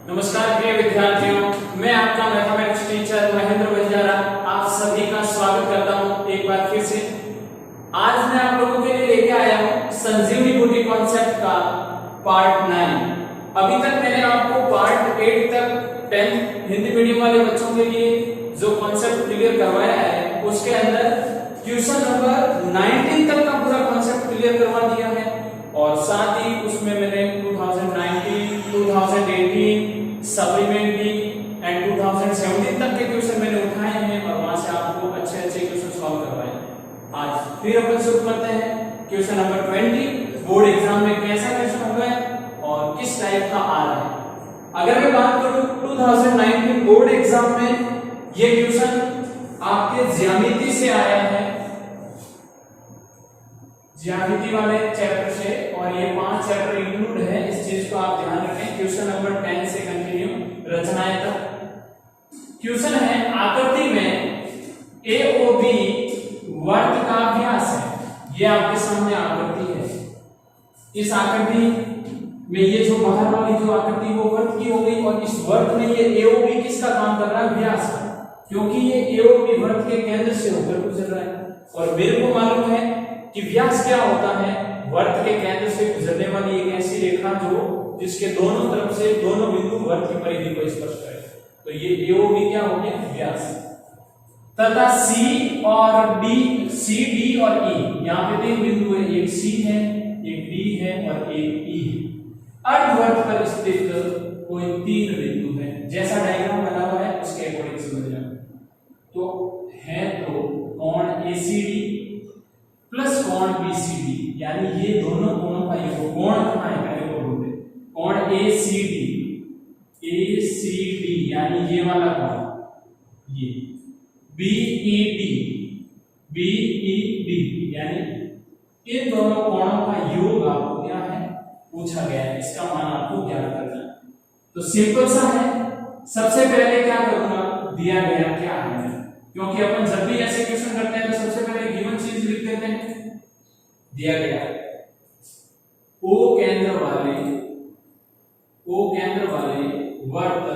नमस्कार प्रिय विद्यार्थियों, मैं आपका मैथमेटिक्स टीचर महेंद्र बंजारा आप सभी का स्वागत करता हूं एक बार फिर से। आज मैं आप लोगों के लिए लेके आया हूं संजीवनी बूटी कॉन्सेप्ट का पार्ट 9। अभी तक मैंने आपको पार्ट 8 तक 10th हिंदी मीडियम वाले बच्चों के लिए जो कॉन्सेप्ट क्लियर करवाया है, उसके अंदर क्वेश्चन नंबर 19 तक का पूरा कॉन्सेप्ट क्लियर करवा दिया है और साथ ही उसमें मैंने 2019, 2018 सप्लीमेंट्री एंड 2017 तक के क्वेश्चन मैंने उठाए हैं और वहां से आपको अच्छे क्वेश्चन सॉल्व करवाए। आज फिर अपन शुरू करते हैं क्वेश्चन नंबर 20। बोर्ड एग्जाम में कैसा क्वेश्चन होगा और किस टाइप का आ रहा है। अगर मैं बात करूं 2019 बोर्ड एग्जाम में ये क्वेश्चन आपके ज्यामिति से आया है, ज्यामिति वाले चैप्टर से, और ये 5 चैप्टर इंक्लूड है, इस चीज को आप ध्यान रखें। क्वेश्चन नंबर 10 से कंटिन्यू रचनाएं तक। क्वेश्चन है आकृति में AOB वर्त का व्यास है। ये आपके सामने आकृति है। इस आकृति में ये जो बाहर वाली जो आकृति वो वर्त की हो गई और इस वर्त में ये AOB किसका काम कर रहा है? व्यास का, क्योंकि ये AOB वर्त के केंद्र से होकर गुजर रहा है और मेरे को मालूम है कि व्यास क्या होता है। वर्त के केंद्र से गुजरने वाली एक ऐसी रेखा जो जिसके दोनों तरफ से दोनों बिंदु वर्त की परिधि को स्पर्श करे, तो ये AOB क्या हो गया? व्यास। तथा C और D, C, D और E, यहाँ पे 3 बिंदु है, एक C है, एक D है और एक E है। अर्धवर्त पर स्थित कोई 3 बिंदु है, जैसा डायग्राम बना हुआ है उसके अकॉर्डिंग समझ लेना। तो है तो कोण ACD प्लस कोण BCD, यानी ये दोनों कोणों का योग। कोण कहाँ है पहले को बोलते हैं, कोण ACD यानी ये वाला कोण, ये BED यानी इन दोनों कोणों का योग आपको क्या है पूछा गया है, इसका मान आपको ज्ञात करना है। तो सिंपल सा है, सबसे पहले क्या करूंगा, दिया गया क्या है, क्योंकि अपन जब भी ऐसे क्वेश्चन करते हैं तो सबसे पहले गिवन चीज लिख देते हैं। दिया गया O केंद्र वाले वर्त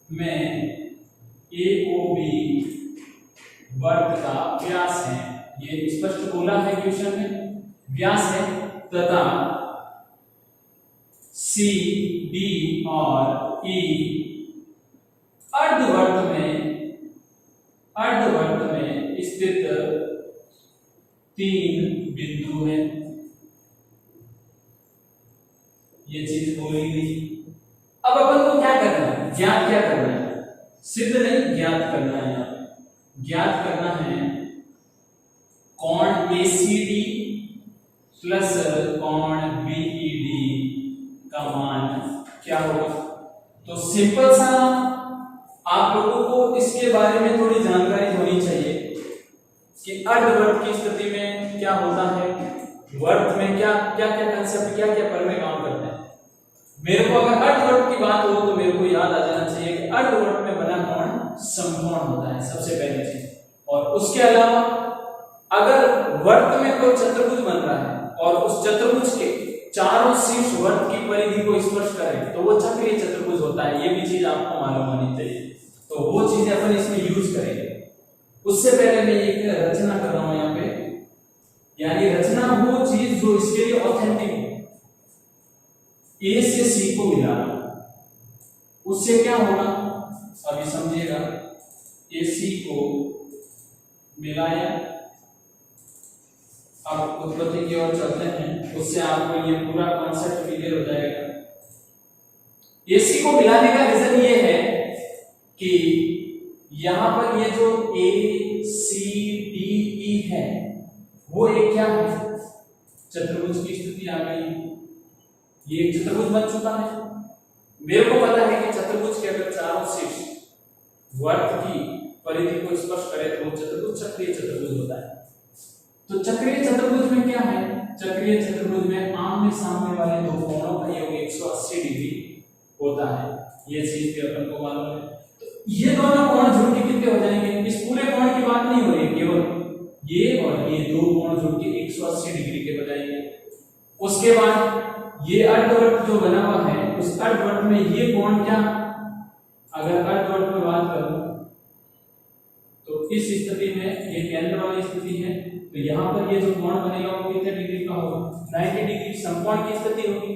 में AOB वर्त का व्यास है, ये स्पष्ट बोला है क्वेश्चन में, व्यास है, तथा C, D और E अर्धवर्त में स्थित 3 बिंदु हैं। ये चीज बोली गई। अब अपन को क्या करना है? ज्ञात क्या करना है? सिद्ध नहीं, ज्ञात करना है। ज्ञात करना है कोण ACD प्लस कोण BED का मान क्या होगा। तो सिंपल सा आप लोगों को इसके बारे में थोड़ी जानकारी होनी चाहिए कि अर्धवर्त की स्थिति में क्या होता है, वर्त में क्या क्या कंसेप्ट, क्या प्रमेय काम करते हैं। मेरे को अगर अर्धवर्त की बात हो तो मेरे को याद आ जाना चाहिए कि अर्धवर्त में बना कोण समकोण होता है, सबसे पहली चीज। और उसके अलावा अगर वर्त में कोई चतुर्भुज बन रहा है और उस चतुर्भुज के चारों शीर्ष वर्त की परिधि को स्पर्श करें तो वो चक्रीय चतुर्भुज होता है। ये भी चीज आपको मालूम होनी चाहिए, तो वो चीजें अपन इसमें यूज करेंगे। उससे पहले मैं एक रचना कर रहा हूं यहाँ पे, यानी रचना वो चीज जो इसके लिए ऑथेंटिक हो। A से C को मिला, उससे क्या होगा अभी समझिएगा। AC को मिलाया, अब उत्पत्ति की ओर चलते हैं, उससे आपको ये पूरा कॉन्सेप्ट क्लियर हो जाएगा। AC को मिलाने का रीजन ये है कि यहां पर ये जो ACDE है वो एक क्या है, चतुर्भुज की स्थिति आ गई। ये एक चतुर्भुज बन चुका है। मेरे को पता है कि चतुर्भुज के अगर चारों शीर्ष वर्त की परिधि को स्पर्श करे तो वो चतुर्भुज चक्रीय चतुर्भुज होता है। तो चक्रीय चतुर्भुज में क्या है, चक्रीय चतुर्भुज में आमने सामने वाले दो कोणों का योग 180 डिग्री होता है। ये चीज भी अपन को मालूम है। तो ये दोनों कोण जुड़ के कितने हो जाएंगे? इस पूरे कोण की बात नहीं हो रही, केवल ये और ये दो कोण जुड़ के 180 डिग्री के हो जाएंगे। उसके बाद ये अर्धवृत्त जो बना हुआ है उस अर्धवृत्त में ये कोण क्या, अगर अर्धवृत्त में बात करूं तो इस स्थिति में ये केंद्र वाली स्थिति है, तो यहाँ पर ये जो कोण बनेगा वो कितने डिग्री का होगा, 90 डिग्री समकोण की स्थिति होगी।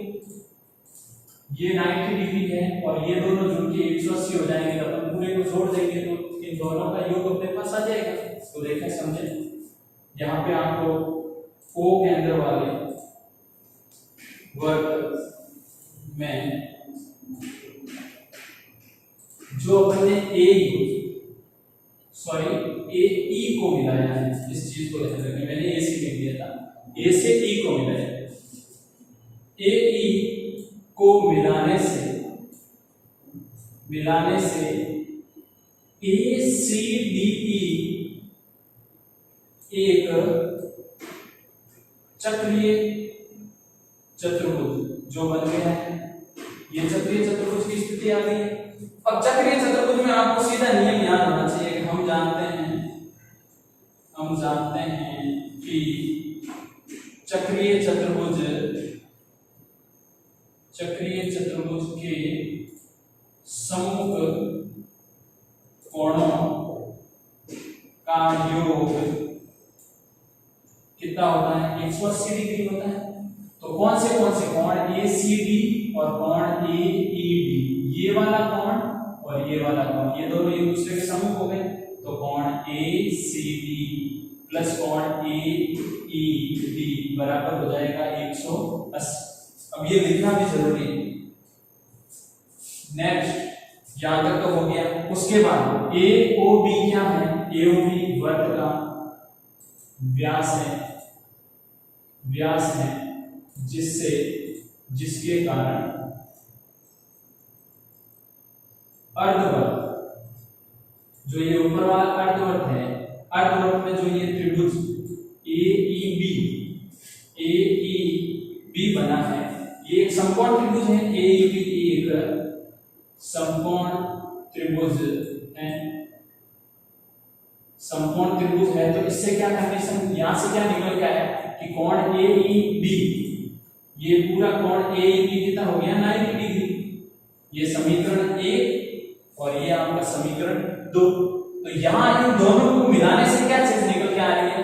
ये 90 डिग्री है और ये दोनों जुड़ के 180 हो जाएंगे, तो अपन पूरे को जोड़ देंगे तो इन दोनों का योग अपने पास आ जाएगा। तो देखें समझे, यहाँ पे आपको O केंद्र वाले वर्ग में जो अपन ने ए को मिलाया है, इस चीज को ध्यान रखें, मैंने ए से लिख दिया था, ए से ई को मिलाया, ए ई को मिलाने से ए सी डी ई एक चक्रीय चतुर्भुज जो बन गया है। ये चक्रीय चतुर्भुज की स्थिति आ गई है। अब चक्रीय चतुर्भुज में आपको सीधा नियम याद होना चाहिए कि हम जानते हैं कि चक्रीय चतुर्भुज के सम्मुख कोणों का योग कितना होता है, 180 डिग्री होता है। तो कौन से कोण, ACD और कोण AED, ये वाला कोण और ये वाला कोण, ये दोनों एक दूसरे के सम्मुख हो गए, तो कोण ACD प्लस कोण AED बराबर हो जाएगा 180। अब ये लिखना भी जरूरी है। नेक्स्ट यहां तक तो हो गया। उसके बाद AOB क्या है, AOB वर्ग का व्यास है जिसके कारण अर्धवृत्त, जो ये ऊपर वाला अर्धवृत्त है, अर्धवृत्त में जो ये त्रिभुज AEB बना है, ये एक समकोण त्रिभुज है। AEB एक समकोण त्रिभुज है। तो इससे क्या कंडीशन, यहां से क्या निकल के आया कि कोण AEB, ये पूरा कोण AEB कितना हो गया, 90 डिग्री। ये समीकरण 1 और ये आपका समीकरण 2। तो यहां इन दोनों को मिलाने से क्या चीज निकल के आ रही है,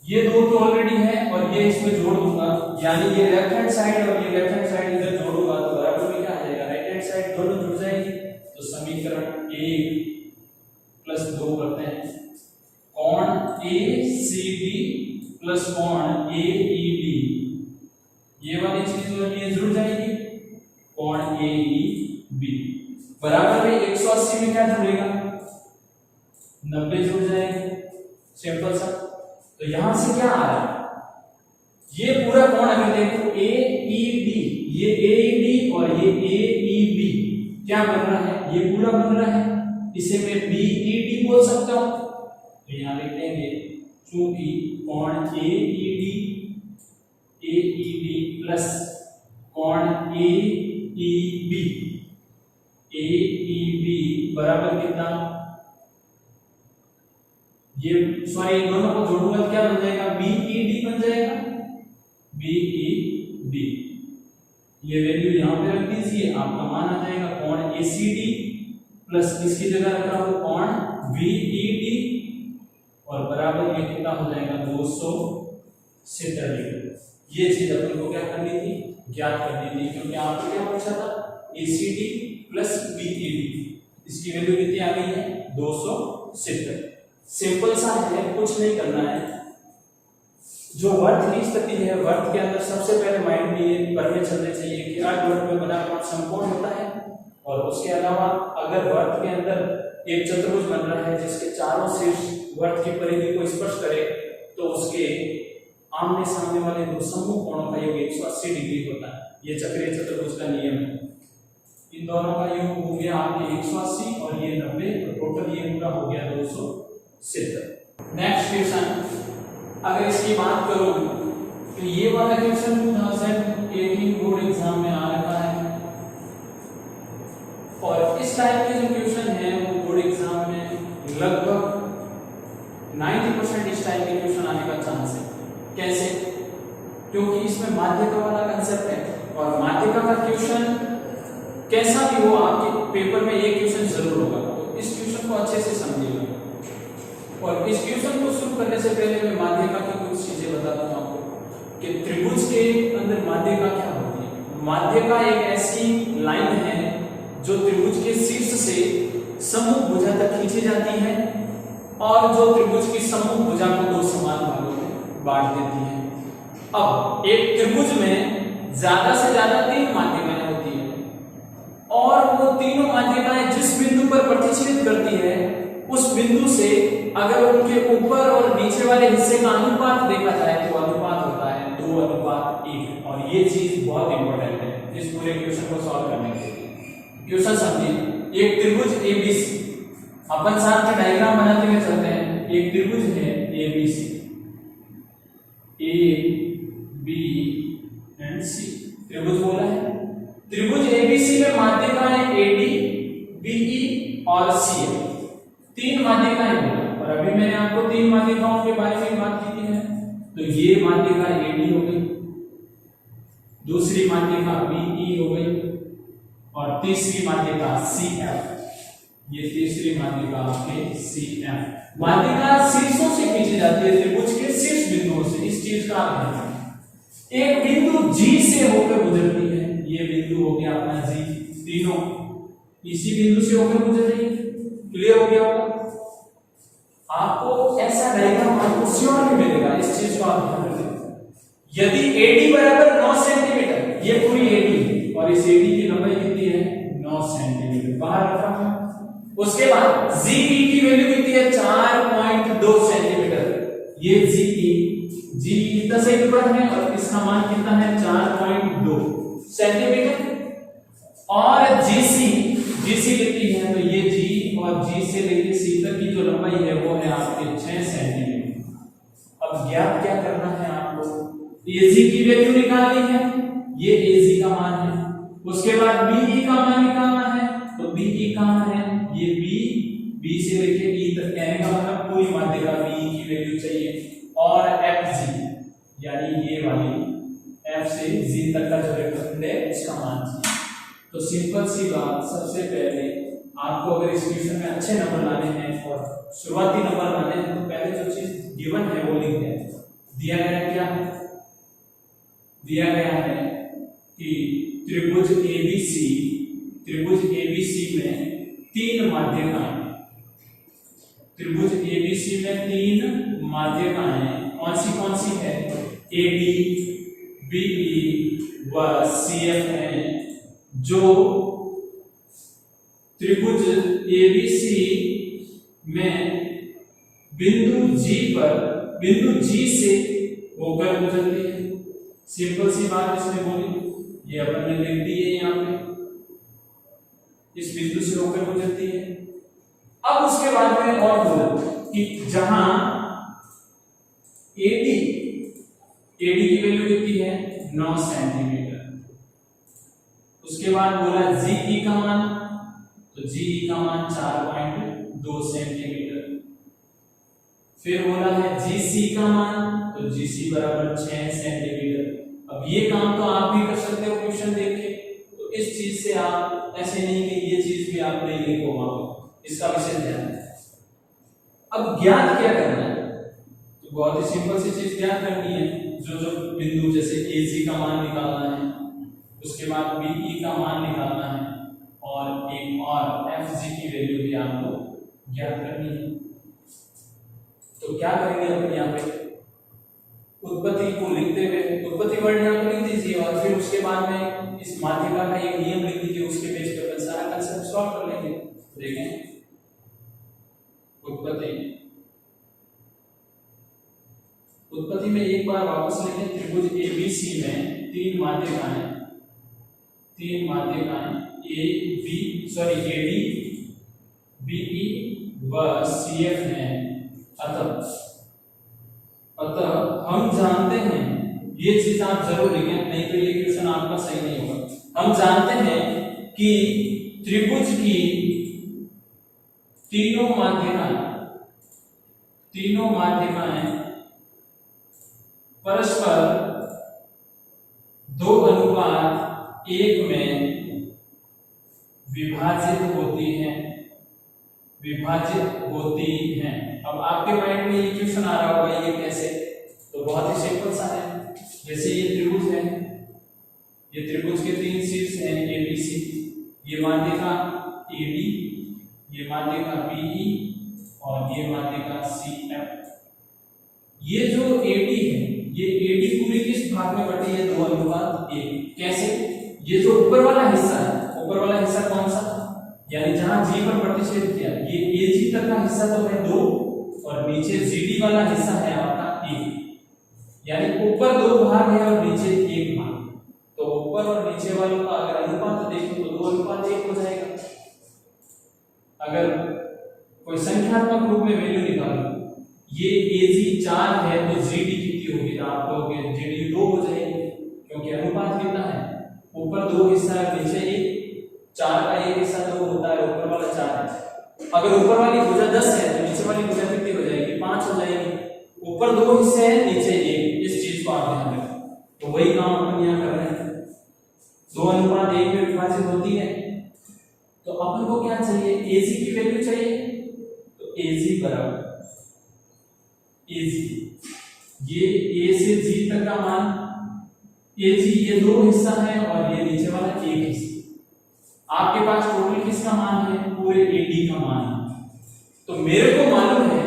ये दो तो ऑलरेडी है और ये इसमें जोड़ दूंगा, यानी ये लेफ्ट हैंड साइड और ये लेफ्ट हैंड साइड इधर जोड़ूंगा तो बराबर में क्या आ जाएगा, राइट हैंड साइड दोनों जुड़ जाएंगे। तो समीकरण 1 प्लस 2 करते हैं, कोण ACD प्लस कोण AED, ये वाली चीज जो है जुड़ जाएगी, कोण AEB बराबर में 180 में क्या जुड़ेगा, 90 जुड़ जाएंगे, सिंपल सा। तो यहां से क्या आ रहा है, ये पूरा कोण अगर देखो AED, ये AED और ये AEB क्या बन रहा है, ये पूरा बन रहा है, इसे मैं BED बोल सकता हूं। तो यहां लिख देंगे चूंकि कोण AED प्लस कोण AEB बराबर कितना, ये सॉरी दोनों को जोड़ूंगा क्या बन जाएगा, BED बन जाएगा, BED। ये वैल्यू यहां पे रख दीजिए, आपका मान आ जाएगा कोण ACD प्लस इसकी जगह रखा हो कोण BED और बराबर ये कितना हो जाएगा, 270 डिग्री। ये चीज अपन को क्या करनी थी, ज्ञात करनी थी, क्योंकि आपको क्या पूछा था, ACD प्लस BED, इसकी वैल्यू कितनी आ गई है, 270। सिंपल सा है, कुछ नहीं करना है। जो वर्त की स्थिति है, वर्त के अंदर सबसे पहले माइंड में ये करने चलने चाहिए कि अर्धवर्त में बना कोण समकोण होता है, और उसके अलावा अगर वर्त के अंदर एक चतुर्भुज बन रहा है जिसके चारों शीर्ष वर्त की परिधि को स्पर्श करे, तो उसके आमने सामने वाले दो सम्मुख कोणों का योग 180 डिग्री होता है। ये चक्रीय चतुर्भुज का नियम है। इन दोनों का योग हो गया आपके 180 और ये 90, तो टोटल ये पूरा हो गया 270। नेक्स्ट क्वेश्चन अगर इसकी बात करूं तो ये वाला क्वेश्चन 2018 बोर्ड एग्जाम में आ रखा है, और इस टाइप के जो क्वेश्चन है वो बोर्ड एग्जाम में लगभग 90% इस टाइप के क्वेश्चन आने का चांस है। कैसे? क्योंकि इसमें माध्यिका वाला कंसेप्ट है, और माध्यिका का क्वेश्चन कैसा भी हो, आपके पेपर में ये क्वेश्चन जरूर होगा, तो इस क्वेश्चन को अच्छे से समझिएगा। और इस क्वेश्चन को शुरू करने से पहले मैं माध्यिका की कुछ चीजें बताता हूँ आपको कि त्रिभुज के अंदर माध्यिका क्या होती है। माध्यिका एक ऐसी लाइन है जो त्रिभुज के शीर्ष से सम्मुख भुजा तक खींची जाती है और जो त्रिभुज की सम्मुख भुजा को दो समान भागों में बांट देती है। अब एक त्रिभुज में ज्यादा से ज्यादा 3 माध्यिकाएं होती है और वो तीनों माध्यिकाएं जिस बिंदु पर प्रतिच्छेद करती है उस बिंदु से अगर उनके ऊपर और नीचे वाले हिस्से का अनुपात देखा जाए तो अनुपात होता है 2:1। और ये चीज बहुत इंपॉर्टेंट है इस पूरे क्वेश्चन को सॉल्व करने के लिए। क्वेश्चन समझिए, एक त्रिभुज एबीसी, अपन साथ में डायग्राम बनाते हुए चलते हैं। एक त्रिभुज है एबीसी, ए बी एंड सी त्रिभुज बोला है। त्रिभुज एबीसी में माध्यिकाएं एडी, बीई और सी है। 3 माध्यिकाएं बोला और अभी मैंने आपको 3 माध्यिकाओं के बारे में बात की थी। तो ये माध्यिका एडी हो गई, दूसरी माध्यिका बीई हो गई और तीसरी माध्यिका सीएफ। ये तीसरी माध्यिका आपके सीएफ। माध्यिका शीर्षों से खींची जाती है, त्रिभुज के शीर्ष बिंदुओं से। इस चीज का ध्यान रखें। एक बिंदु जी से होकर गुजरती है, ये बिंदु हो गया अपना जी, तीनों इसी बिंदु से होकर गुजर रही है। क्लियर हो गया होगा आपको? ऐसा डायग्राम आपको श्योर में मिलेगा, इस चीज को आप ध्यान रखें। यदि एडी बराबर 9 सेंटीमीटर, ये पूरी एडी है और इस एडी की लंबाई कितनी है 9 सेंटीमीटर, बाहर रखा है। उसके बाद जीई की वैल्यू कितनी है 4.2 सेंटीमीटर। ये जी कितना सेंटीमीटर है और इसका मान कितना है 4.2 सेंटीमीटर। और जीसी कितनी है, तो ये जी और जी से लेके सी तक की जो लंबाई है वो है आपके 6 सेंटीमीटर। अब ज्ञात क्या करना है आपको, एजी की वैल्यू निकालनी है, ये एजी का मान है। उसके बाद बीई का मान निकालना है, तो बीई कहां है, ये बी से लेके ई तक, कहने का मतलब पूरी माध्यिका बीई की वैल्यू चाहिए। और एफजी यानी ये वाली एफ से जी तक का जो रेखाखंड है उसका मान चाहिए। तो सिंपल सी बात, सबसे पहले आपको अगर इस क्वेश्चन में अच्छे नंबर लाने हैं और शुरुआती नंबर लाने हैं तो पहले जो चीज गिवन है वो लिख दें। दिया गया क्या है, दिया गया है कि त्रिभुज एबीसी में 3 माध्यिकाएं, त्रिभुज एबीसी में 3 माध्यिकाएं कौन सी है, एडी, बीई व सीएफ है, जो त्रिभुज एबीसी में बिंदु जी से होकर गुजरती है। सिंपल सी बात इसमें बोली, ये अपन ने लिख दी है यहाँ पे, इस बिंदु से होकर गुजरती है। अब उसके बाद में और बोला कि जहां एडी की वैल्यू कितनी है 9 सेंटीमीटर। उसके बाद बोला जीई का मान, तो जीई का मान 4.2 सेंटीमीटर। फिर बोला है जीसी का मान, तो जीसी बराबर 6 सेंटीमीटर। अब ये काम तो आप भी कर सकते हो क्वेश्चन देख के, तो इस चीज से आप ऐसे नहीं कि ये चीज भी आप नहीं लिखो वहां पे, इसका विशेष ध्यान है। अब ज्ञात क्या करना है, तो बहुत ही सिंपल सी चीज ज्ञात करनी है। जो बिंदु जैसे एजी का मान निकालना है, उसके बाद बीई का मान निकालना है और एक और एफजी की वैल्यू भी आपको ज्ञात करनी है। तो क्या करेंगे अपन यहाँ पे, उत्पत्ति को लिखते हुए उत्पत्ति वर्ड यहाँ पे लिख दीजिए और फिर उसके बाद में इस माध्यिका का एक नियम लिख दीजिए, उसके बेस पे अपन सारा कंसेप्ट सॉल्व कर लेंगे। देखें उत्पत्ति में एक बार वापस लिखें, त्रिभुज एबीसी में 3 माध्यिकाएं एडी, बीई व सीएफ हैं। अतः हम जानते हैं, ये चीज आप जरूर लिखें, नहीं तो ये क्वेश्चन आपका सही नहीं होगा। हम जानते हैं कि त्रिभुज की तीनों माध्यिकाएं परस्पर 2:1 1 में विभाजित होती हैं। अब आपके माइंड में ये क्वेश्चन आ रहा होगा, ये कैसे? तो बहुत ही सिंपल सा है। जैसे ये त्रिभुज है, ये त्रिभुज के 3 शीर्ष हैं ABC, ये माध्यिका AD, ये माध्यिका BE और ये माध्यिका CF। ये जो AD है, ये AD पूरी किस भाग में बटी है? 2:1। कैसे? ये जो ऊपर वाला हिस्सा है, ऊपर वाला हिस्सा कौन सा? यानी जहां G पर प्रतिच्छेद किया, ये AG तक का हिस्सा तो है 2 और नीचे GD वाला हिस्सा है आपका 1। यानी ऊपर 2 भाग है और नीचे 1 भाग। तो ऊपर और नीचे वालों का अगर अनुपात देखें तो 2:1 हो जाएगा। अगर कोई संख्यात्मक रूप में वैल्यू निकालो, ये AG 4 है तो GD कितनी होगी? आप कहोगे GD 2 हो जाएगी, क्योंकि अनुपात कितना है? ऊपर 2 हिस्सा है, नीचे 1। 4 का 1 हिस्सा 2 होता है, ऊपर वाला 4 है। अगर ऊपर वाली भुजा 10 है तो नीचे वाली भुजा कितनी हो जाएगी? 5 हो जाएगी। ऊपर 2 हिस्से हैं, नीचे 1। इस चीज को आप ध्यान रखें। तो वही काम अपन यहाँ कर रहे हैं। 2:1 में विभाजित होती है, तो अपन को क्या चाहिए? AG की वैल्यू चाहिए। तो AG बराबर AG, ये A से G तक का मान, AG ये 2 हिस्सा है और ये नीचे वाला 1 हिस्सा। आपके पास टोटल किसका मान है? पूरे AD का मान है। तो मेरे को मालूम है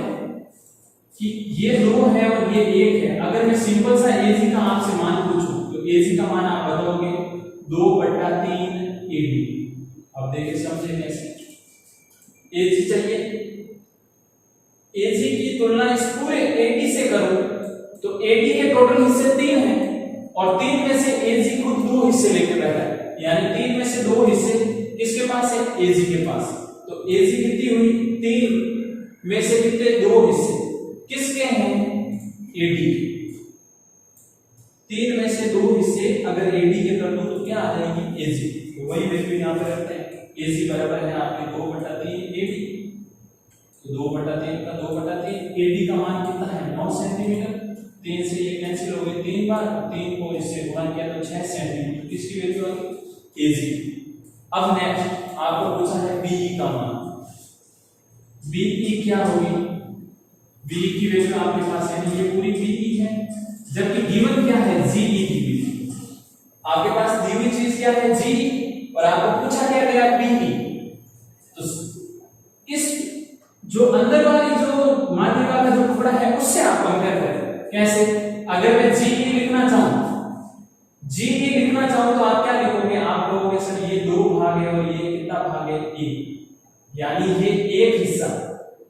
कि ये 2 है और ये 1 है। अगर मैं सिंपल सा AG का आपसे मान पूछूं तो AG का मान आप बताओगे 2/3 AD। अब देखिए समझे कैसे। AG चाहिए, AG की तुलना इस पूरे AD से करो तो AD के टोटल हिस्से 3 हैं और 3 में से AG खुद 2 हिस्से लेके बैठा है। यानी 3 में से 2 हिस्से किसके पास है? AG के पास। तो AG कितनी हुई? 3 में से कितने? 2 हिस्से किसके हैं? AD के। 3 में से 2 हिस्से अगर AD के कर दो तो क्या आ जाएगी? AG। तो वही वैल्यू यहाँ पे रखते हैं। AG बराबर है आपके 2/3 AD। तो 2/3 का 2/3 AD का मान कितना है? 9 सेंटीमीटर। 3 से ये कैंसिल हो गए 3 बार, 3 को इससे गुणा किया तो 6 सेंटीमीटर। किसकी वैल्यू आ गई? AG। अब नेक्स्ट आपको पूछा है BE का मान। BE क्या होगी? BE की वैल्यू आपके पास है, ये पूरी BE है, जबकि गिवन क्या है? GE की वैल्यू। आपके पास दी हुई चीज क्या है? GE, और आपको पूछा क्या गया? BE। तो इस जो अंदर वाली जो माध्यिका का जो टुकड़ा है उससे आप कंपेयर करें। कैसे? अगर मैं GE लिखना चाहूं तो आप क्या लिखोगे? आप कहोगे सर ये 2 भाग है और ये कितना भाग है? 1। यानी ये 1 हिस्सा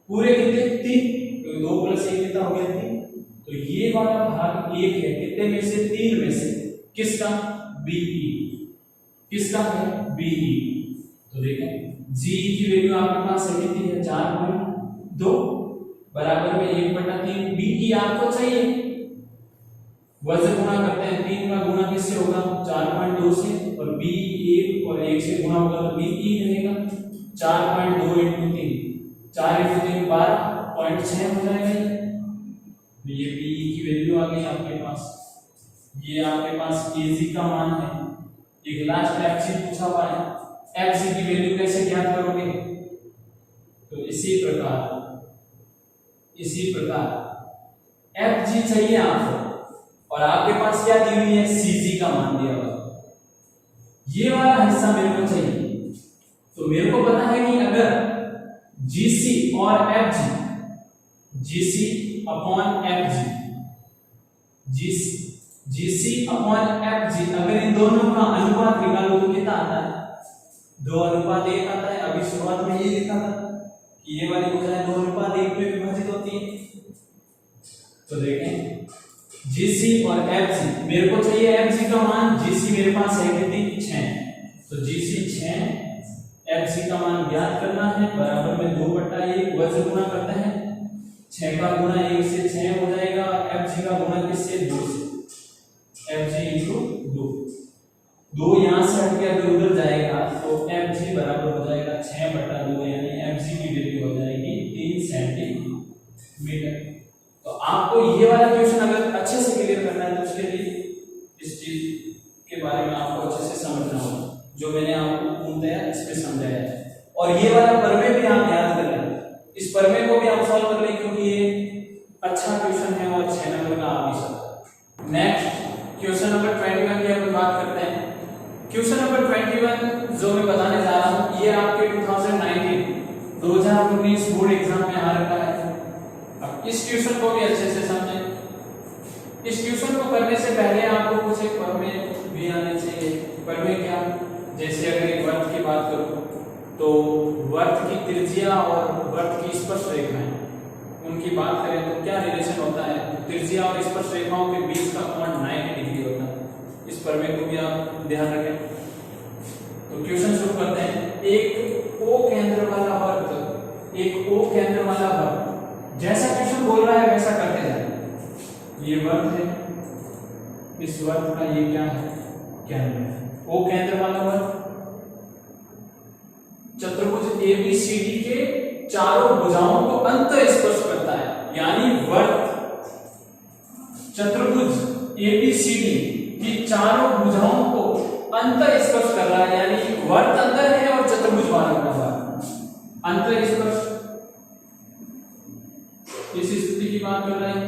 पूरे कितने? 3। तो 2 + 1 कितना हो गया? 3। तो ये वाला भाग 1 है, कितने में से? 3 में से। किसका? BE। किसका है? BE। तो देखें GE की वैल्यू आपके पास है कितनी है? 4.2 बराबर में 1/3। BE आपको चाहिए, वजन गुणा करते हैं, 3 का गुणा किससे होगा? 4.2 से, और BE 1 और 1 से गुणा होगा तो BE रहेगा 4.2 × 3, 4 × 3 12.6 हो जाएगा। तो ये BE की वैल्यू आ गई आपके पास। ये आपके पास AG का मान है। एक लास्ट FG पूछा हुआ है, FG की वैल्यू कैसे ज्ञात करोगे? तो इसी प्रकार FG चाहिए आपको, और आपके पास क्या दी हुई है? CG का मान दिया हुआ। ये वाला हिस्सा मेरे को चाहिए। तो मेरे को पता है कि अगर GC और FG, GC/FG अगर इन दोनों का अनुपात निकालो तो कितना आता है? 2:1 आता है। अभी शुरुआत में ये लिखा था कि ये वाली भुजाएं 2:1 में विभाजित होती है। तो देखें GC और FG, मेरे को चाहिए FG का मान। GC मेरे पास है कितनी? 6। तो GC 6, FG का मान ज्ञात करना है। बराबर में 2/1 वजन गुणा करते हैं, 6 का गुणा 1 से 6 हो जाएगा, और FG का गुणा किससे? 2 से। FG × 2, 2 यहां से हट के अगर उधर जाएगा तो FG बराबर हो जाएगा 6/2, यानी FG की वैल्यू हो जाएगी 3 सेंटीमीटर। तो आपको ये वाला क्वेश्चन अगर अच्छे से क्लियर करना है तो उसके लिए इस चीज के बारे में आपको अच्छे से समझना होगा। मैंने आपको पूर्णतया इसमें समझाया है। और ये वाला प्रमेय भी आप याद कर लें, इस प्रमेय को भी आप सॉल्व कर लें क्योंकि ये अच्छा क्वेश्चन है और 6 नंबर का आ भी सकता है। नेक्स्ट क्वेश्चन नंबर 21 की हम बात करते हैं। क्वेश्चन नंबर 21 जो मैं बताने जा रहा हूं ये आपके 2019 बोर्ड एग्जाम में आ रखा है। अब इस क्वेश्चन को भी अच्छे से समझें। इस क्वेश्चन को करने से पहले आपको कुछ एक प्रमेय भी आने चाहिए। प्रमेय क्या? जैसे अगर एक वर्त की बात करूं तो वर्त की त्रिज्या और वर्त की स्पर्श रेखाएं उनकी बात करें तो क्या रिलेशन होता है? त्रिज्या और स्पर्श रेखाओं के बीच का कोण 90 डिग्री होता है। इस प्रमेय को भी आप ध्यान रखें। तो क्वेश्चन शुरू करते हैं। एक ओ केंद्र वाला वर्त, एक ओ केंद्र वाला वर्त, जैसा क्वेश्चन बोल रहा है वैसा करते जाए। ये वर्त है, इस वर्त का ये क्या है? केंद्र है। ओ केंद्र वाला वर्त चतुर्भुज एबीसीडी के चारों भुजाओं को अंतर स्पर्श करता है। यानी वर्त चतुर्भुज एबीसीडी की चारों भुजाओं को अंतर स्पर्श कर रहा है। यानी वर्त अंदर है और चतुर्भुज बाहर बना हुआ है। अंतर स्पर्श इस स्थिति की बात कर रहे हैं।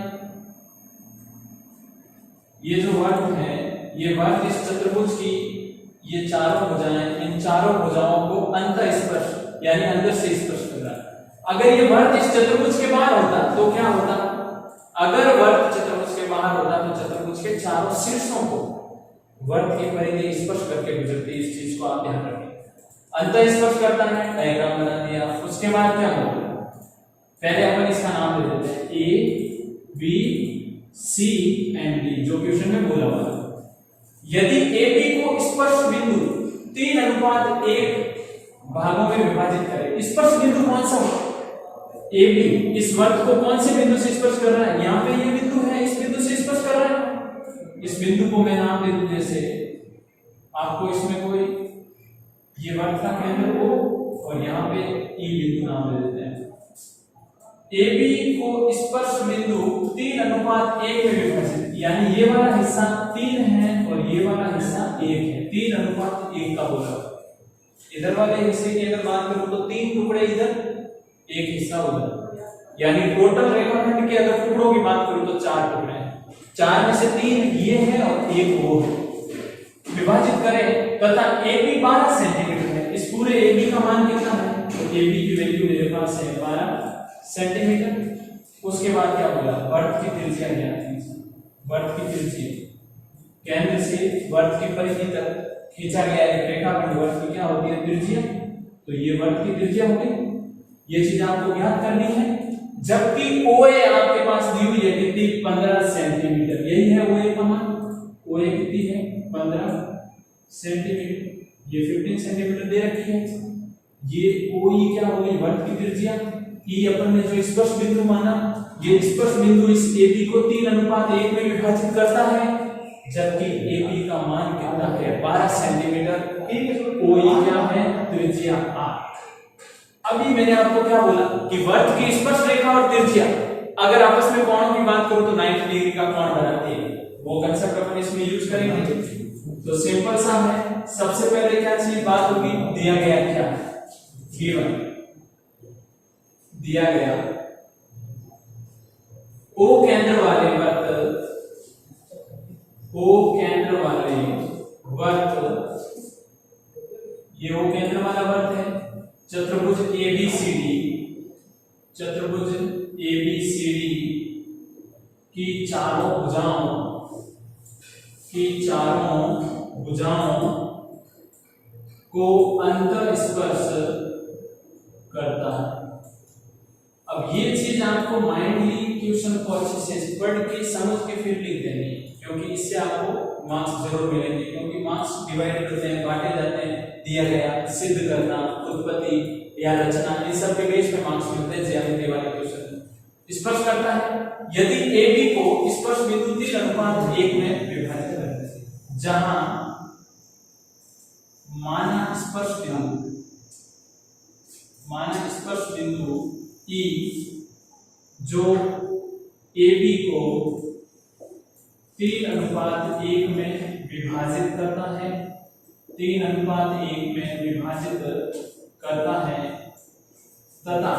ये जो वर्त है, ये वर्त इस चतुर्भुज की ये चारों भुजाएं, इन चारों भुजाओं को अंतर स्पर्श यानी अंदर से स्पर्श कर रहा है। अगर ये वर्त इस चतुर्भुज के बाहर होता तो क्या होता? अगर वर्त चतुर्भुज के बाहर होता तो चतुर्भुज के चारों शीर्षों को वर्त की परिधि स्पर्श करके गुजरती। इस चीज को आप ध्यान रखें। अंतर स्पर्श करता है, डायग्राम बना दिया। उसके बाद क्या होगा? पहले अपन इसका नाम दे देते हैं A B C and D, जो क्वेश्चन में बोला हुआ है। यदि AB को स्पर्श बिंदु 3:1 भागों में विभाजित करें। स्पर्श बिंदु कौन सा हो? AB इस वर्त को कौन से बिंदु से स्पर्श कर रहा है? यहाँ पे ये बिंदु है, इस बिंदु से स्पर्श कर रहा है। इस बिंदु को मैं नाम दे दूं, जैसे आपको इसमें कोई ये वर्त का केंद्र हो और यहाँ पे E बिंदु नाम दे देते हैं। AB को स्पर्श बिंदु 3:1 में विभाजित, यानी ये वाला हिस्सा 3 है और ये वाला हिस्सा 1 है। 3:1 का बोला। इधर वाले हिस्से की अगर बात करूं तो 3 टुकड़े इधर, 1 हिस्सा उधर। यानी टोटल रेखाखंड के अगर टुकड़ों की बात करूं तो 4 टुकड़े हैं। 4 में से 3 ये है और 1 वो है। विभाजित करें तथा AB 12 सेंटीमीटर है। इस पूरे AB का मान कितना है? तो AB की वैल्यू मेरे पास है 12 सेंटीमीटर। उसके बाद क्या बोला? वर्त की त्रिज्या ज्ञात कीजिए। वर्त की त्रिज्या केंद्र से वर्त की परिधि तक खींचा गया एक रेखाखंड वर्त की क्या होती है? त्रिज्या। तो ये वर्त की त्रिज्या हो गई। ये चीज आपको ज्ञात करनी है। जबकि OA आपके पास दी हुई है कितनी? 15 सेंटीमीटर। यही है OA का मान। OA कितनी है? 15 सेंटीमीटर। ये 15 सेंटीमीटर दे रखी है। ये OE क्या हो गई? वर्त की त्रिज्या। E अपन ने जो स्पर्श बिंदु माना, ये स्पर्श बिंदु इस AB को 3:1 में विभाजित करता है, जबकि AB का मान कितना है? 12 सेंटीमीटर। OE क्या है? त्रिज्या 8। अभी मैंने आपको क्या बोला कि वर्त की स्पर्श रेखा और त्रिज्या अगर आपस में कोणों की बात करूं तो 90 डिग्री का कोण बनाती है। वो कंसेप्ट अपन इसमें यूज करेंगे। तो सिंपल सा है। सबसे पहले क्या चीज बात होगी? दिया गया क्या? गिवन दिया गया O केंद्र वाले वर्त, O केंद्र वाले वर्त, ये O केंद्र वाला वर्त है। चतुर्भुज ABCD, चतुर्भुज ABCD की चारों भुजाओं को अंतर स्पर्श करता है। अब ये चीज आपको माइंडली क्वेश्चन को अच्छे से पढ़ के समझ के फिर लिख देनी है, क्योंकि इससे आपको मार्क्स जरूर मिलेंगे। क्योंकि मार्क्स डिवाइड करते हैं, बांटे जाते हैं। दिया गया, सिद्ध करना, उत्पत्ति या रचना, इन सब के बेस पे मार्क्स मिलते हैं। ज्यामिति वाले क्वेश्चन स्पर्श करता है यदि AB को स्पर्श बिंदु 3:1 में विभाजित करते हैं, जहां माना स्पर्श बिंदु E जो AB को 3:1 में विभाजित करता है, 3:1 में विभाजित करता है तथा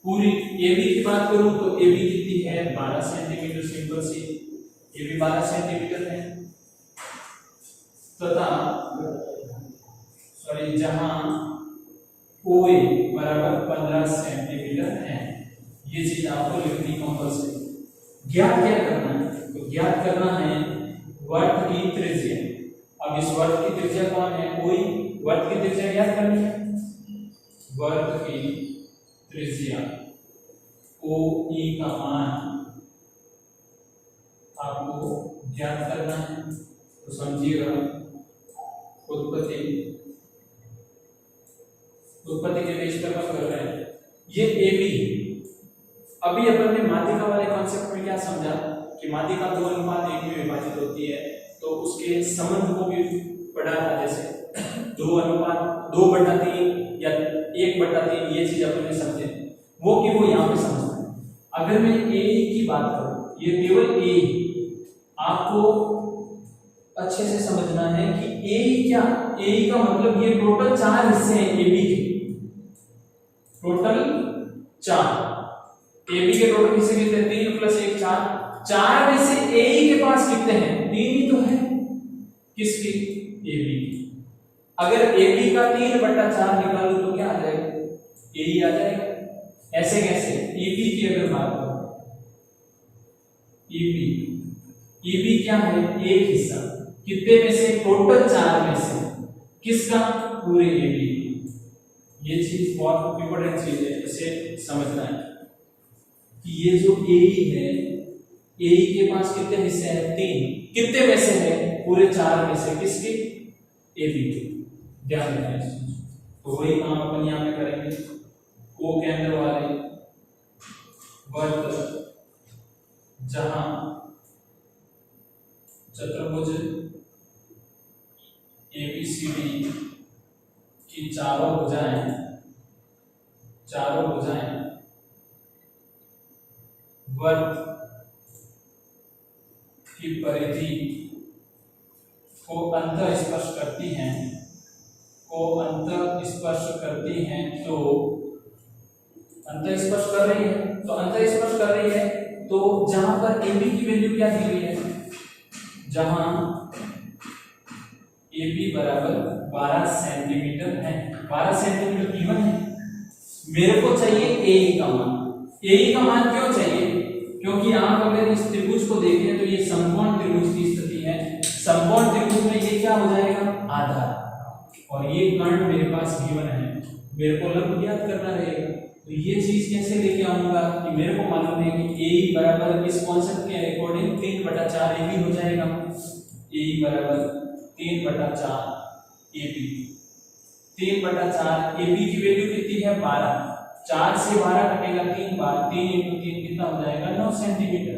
पूरी AB की बात करूं तो AB कितनी है 12 सेंटीमीटर, सिंपल सी ये भी 12 सेंटीमीटर है तथा जहां OA बराबर 15 सेंटीमीटर है। ये चीज आपको लिखनी कंपल्सरी। ज्ञात क्या करना है? तो ज्ञात करना है वर्त की त्रिज्या। अब इस वर्त की त्रिज्या कौन है? OE। वर्त की त्रिज्या ज्ञात करनी है। वर्त की त्रिज्या OE का मान आपको ज्ञात करना है। तो समझिएगा उत्पत्ति के बेस पर बात कर रहे हैं। ये AB अभी अपन ने माध्यिका वाले कॉन्सेप्ट में क्या समझा कि माध्यिका 2:1 में विभाजित होती है, तो उसके संबंध को भी पढ़ा था, जैसे 2:2/3 या 1/3 ये चीज अपन ने समझे, वो कि वो यहाँ पे समझना है। अगर मैं AE की बात करूं, ये केवल AE आपको अच्छे से समझना है कि AE क्या? AE का मतलब ये टोटल 4 हिस्से हैं AB के, टोटल 4। AB के टोटल हिस्से कितने? 3 + 1 4। 4 में से AE के पास कितने हैं? 3 ही तो है। किसकी? AB की। अगर AB का 3/4 निकालूं तो क्या आ जाएगा? AE आ जाएगा। ऐसे कैसे? EB की अगर बात करो, EB क्या है? एक हिस्सा। कितने में से? टोटल 4 में से। किसका? पूरे AB। ये चीज बहुत इंपॉर्टेंट चीज है, इसे समझना है कि ये जो AE है, AE के पास कितने हिस्से हैं? 3। कितने में से है? पूरे 4 में से। किसके? AB के। ध्यान रखना इस चीज। तो वही काम अपन यहाँ पे करेंगे। O केंद्र वाले वर्त जहां चतुर्भुज ABCD की चारों भुजाएं वर्त की परिधि को अंतःस्पर्श करती हैं, तो अंतःस्पर्श कर रही है, तो जहां पर AB की वैल्यू क्या दी हुई है? जहां AB बराबर 12 सेंटीमीटर है, 12 सेंटीमीटर गिवन है। मेरे को चाहिए AE का मान। AE का मान क्यों चाहिए? क्योंकि आप अगर इस त्रिभुज को देखें तो ये समकोण त्रिभुज की स्थिति है। समकोण त्रिभुज में ये क्या हो जाएगा? आधार, और ये कर्ण मेरे पास गिवन है। मेरे को लंब ज्ञात करना रहेगा। तो ये चीज कैसे लेके आऊंगा कि मेरे को मालूम है कि AE बराबर इस कॉन्सेप्ट के अकॉर्डिंग 3/4 AB हो जाएगा। AE बराबर 3/4 AB। 3/4 AB की वैल्यू कितनी है? 12। 4 से 12 कटेगा 3 बार। 3 × 3 कितना हो जाएगा? 9 सेंटीमीटर।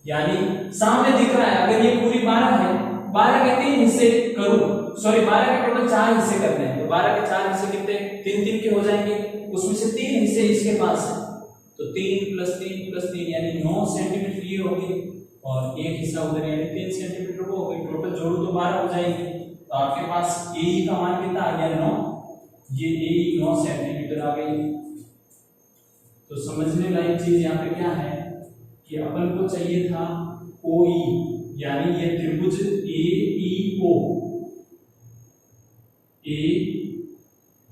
यानी सामने दिख रहा है, अगर ये पूरी 12 है, 12 के 3 हिस्से करूं, सॉरी 12 के टोटल 4 हिस्से करने हैं, तो 12 के 4 हिस्से कितने? 3 के हो जाएंगे। उसमें से 3 हिस्से इसके पास है, तो 3 + 3 + 3 यानी 9 सेंटीमीटर ये होगी, और एक हिस्सा उधर यानी 3 सेंटीमीटर वो हो गई। टोटल जोड़ो तो 12 हो जाएगी। तो आपके पास AE का मान कितना आ गया? 9। ये AE 9 सेंटीमीटर आ गई। तो समझने लायक चीज यहाँ पे क्या है कि अपन को चाहिए था OE, यानी ये त्रिभुज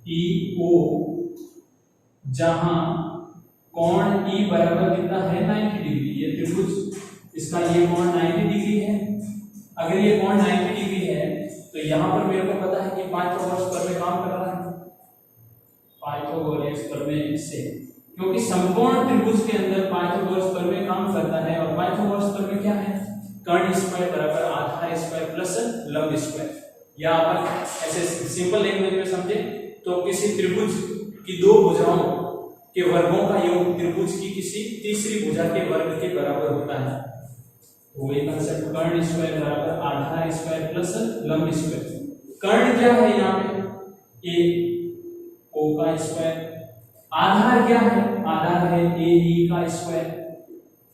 AEO जहां कोण E बराबर कितना है? 90 डिग्री। ये त्रिभुज, इसका ये कोण 90 डिग्री है। अगर ये कोण 90 डिग्री है तो यहाँ पर मेरे को पता है कि पाइथागोरस प्रमेय काम कर रहा है। पाइथागोरस प्रमेय से, क्योंकि समकोण त्रिभुज के अंदर पाइथागोरस प्रमेय काम करता है। और पाइथागोरस प्रमेय क्या है? कर्ण स्क्वायर बराबर आधार स्क्वायर प्लस लंब स्क्वायर। या अपन ऐसे सिंपल लैंग्वेज में समझे तो किसी त्रिभुज की 2 भुजाओं के वर्गों का योग त्रिभुज की किसी तीसरी भुजा के वर्ग के बराबर होता है। तो वही कांसेप्ट, कर्ण स्क्वायर बराबर आधार स्क्वायर प्लस लंब स्क्वायर। कर्ण क्या है यहाँ पे? AO का स्क्वायर। आधार क्या है? आधार है AE का स्क्वायर।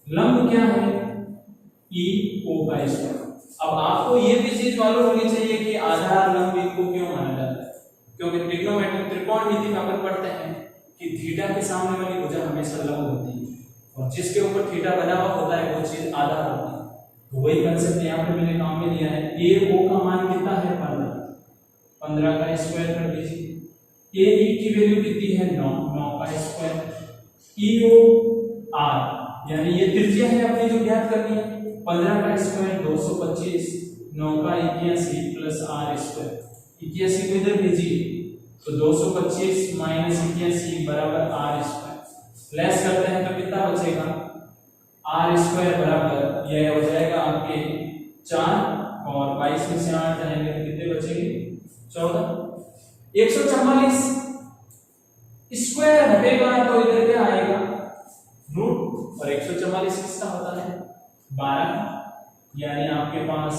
लंब क्या है? EO का स्क्वायर। अब आपको ये भी चीज मालूम होनी चाहिए कि आधार लंब इनको क्यों माना जाता है, क्योंकि ट्रिग्नोमेट्री त्रिकोणमिति में अपन पढ़ते हैं कि थीटा के सामने वाली भुजा हमेशा लंब होती है और जिसके ऊपर थीटा बना हुआ होता है वो चीज आधार होती है। तो वही कंसेप्ट यहाँ पे मैंने काम में लिया है। ए ओ का मान कितना है 15 का स्क्वायर कर दीजिए। ए ई की वैल्यू कितनी है 9 का स्क्वायर। ई ओ आर यानी ये त्रिज्या है अपनी जो ज्ञात करनी है। 15 का स्क्वायर 225, 9 का 81 प्लस आर स्क्वायर। 81 को इधर भेजिए तो 225 माइनस 81 बराबर आर स्क्वायर। लेस करते हैं तो कितना बचेगा आर स्क्वायर बराबर यह हो जाएगा आपके 4 और 22 में से 8 जाएंगे तो कितने बचेंगे 14। 144 स्क्वायर हटेगा तो इधर क्या आएगा रूट और 144 किसका होता है 12, यानी आपके पास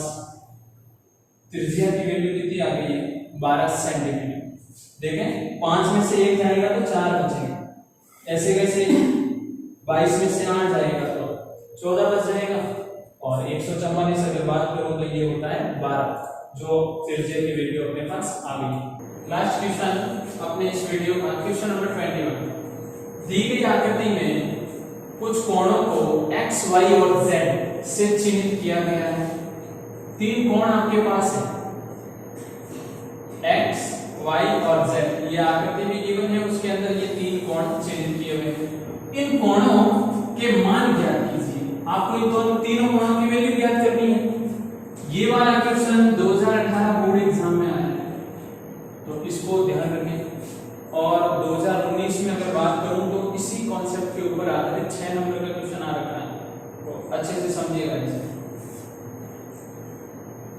त्रिज्या की वैल्यू कितनी आ गई है 12 सेंटीमीटर। देखें 5 में से 1 जाएगा तो 4 बचेगा, ऐसे कैसे 22 में से 8 जाएगा तो 14 बच जाएगा और 144 अगर बात करूं तो ये होता है 12, जो त्रिज्या की वैल्यू अपने पास आ गई। लास्ट क्वेश्चन अपने इस वीडियो का क्वेश्चन नंबर 21। दी गई आकृति में कुछ कोणों को x, y और z से चिन्हित किया गया है। 3 कोण आपके पास है x, y और z, ये आकृति में गिवन है, उसके अंदर ये 3 कोण चिन्हित किए हुए हैं। इन कोणों के मान ज्ञात कीजिए। आपको इन दोनों तीनों कोणों की वैल्यू ज्ञात करनी है। ये वाला क्वेश्चन 2018 बोर्ड एग्जाम में आया है तो इसको ध्यान रखें। और 2019 में अगर बात करूं तो इसी कॉन्सेप्ट के ऊपर आधारित 6 नंबर का क्वेश्चन आ रखा है, तो अच्छे से समझिएगा इसे।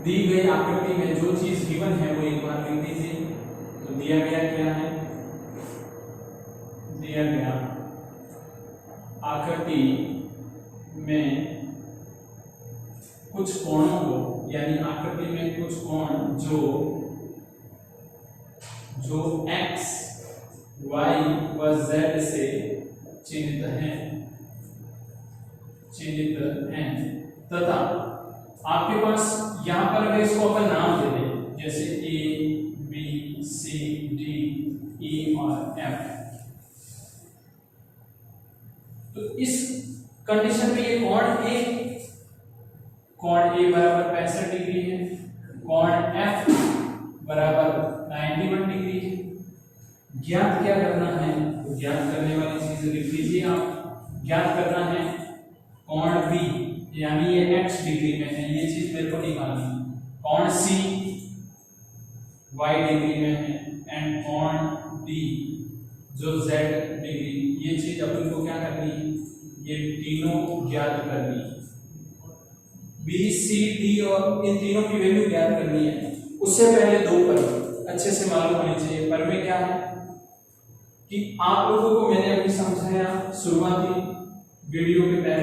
दी गई आकृति में जो चीज गिवन है वो एक बार लिख दीजिए। तो दिया गया क्या है, दिया गया आकृति में कुछ कोणों को, यानी आकृति में कुछ कोण जो x, y व z से चिन्हित हैं तथा आपके पास यहां पर अगर इसको अपन नाम दे दें जैसे a, b, c, d, e और f, तो इस कंडीशन में ये कोण A बराबर 65 डिग्री है, कोण F बराबर 91 डिग्री है। ज्ञात क्या करना है, तो ज्ञात करने वाली चीज लिख लीजिए आप। ज्ञात करना है कोण B, यानी ये x डिग्री में है, ये चीज मेरे को निकालनी है। कोण C y डिग्री में है एंड कोण D जो z डिग्री, ये चीज अपन को क्या करनी है, ये तीनों ज्ञात करनी है। B, C, D और इन तीनों की वैल्यू ज्ञात करनी है। उससे पहले 2 पर अच्छे से मालूम होनी चाहिए। पर में क्या है कि आप लोगों को मैंने अभी समझाया शुरुआती वीडियो के पहले